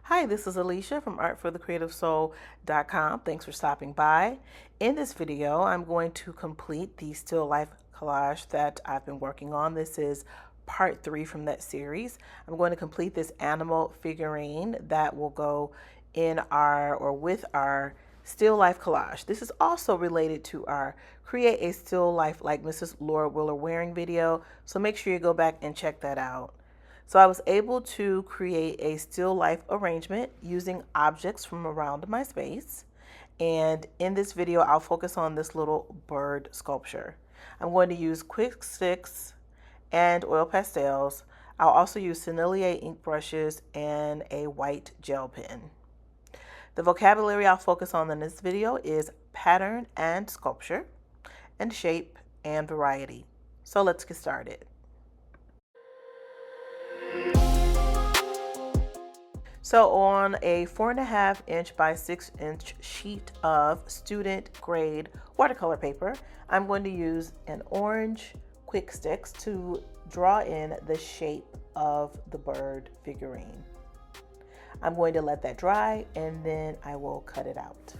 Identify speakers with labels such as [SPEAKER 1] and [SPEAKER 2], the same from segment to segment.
[SPEAKER 1] Hi, this is Alicia from artforthecreativesoul.com. Thanks for stopping by. In this video, I'm going to complete the still life collage that I've been working on. This is part 3 from that series. I'm going to complete this animal figurine that will go in our or with our still life collage. This is also related to our create a still life like Mrs. Laura Willer wearing video, so make sure you go back and check that out. So I was able to create a still life arrangement using objects from around my space. And in this video, I'll focus on this little bird sculpture. I'm going to use quick sticks and oil pastels. I'll also use Sennelier ink brushes and a white gel pen. The vocabulary I'll focus on in this video is pattern and sculpture, and shape and variety. So let's get started. So on a 4.5 inch by 6 inch sheet of student grade watercolor paper, I'm going to use an orange quick sticks to draw in the shape of the bird figurine. I'm going to let that dry and then I will cut it out.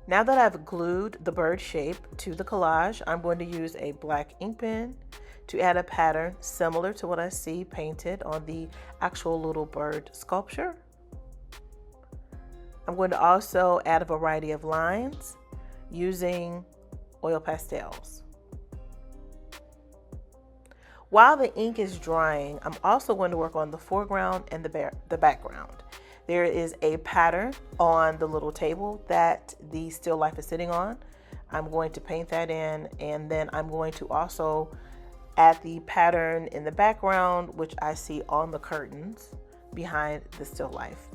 [SPEAKER 1] Now that I've glued the bird shape to the collage, I'm going to use a black ink pen to add a pattern similar to what I see painted on the actual little bird sculpture. I'm going to also add a variety of lines using oil pastels. While the ink is drying, I'm also going to work on the foreground and the background. There is a pattern on the little table that the still life is sitting on. I'm going to paint that in, and then I'm going to also add the pattern in the background, which I see on the curtains behind the still life.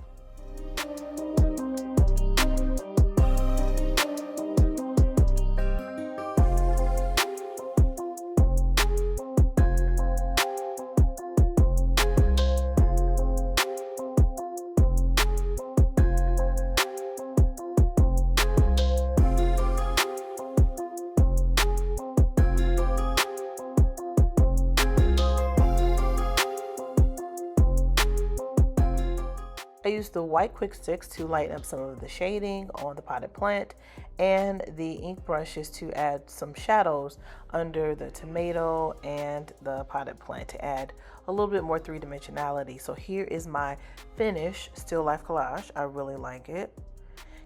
[SPEAKER 1] I used the white quick sticks to lighten up some of the shading on the potted plant, and the ink brushes to add some shadows under the tomato and the potted plant to add a little bit more three-dimensionality. So here is my finished still life collage. I really like it.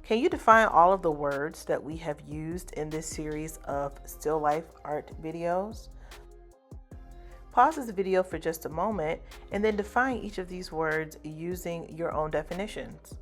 [SPEAKER 1] Can you define all of the words that we have used in this series of still life art videos? Pause this video for just a moment and then define each of these words using your own definitions.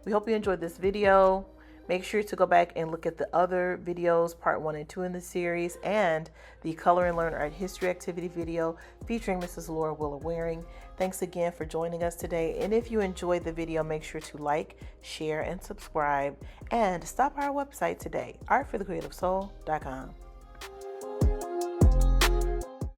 [SPEAKER 1] We hope you enjoyed this video. Make sure to go back and look at the other videos, part 1 and 2 in the series, and the Color and Learn Art History activity video featuring Mrs. Laura Willer Waring. Thanks again for joining us today. And if you enjoyed the video, make sure to like, share, and subscribe. And stop by our website today, artforthecreativesoul.com.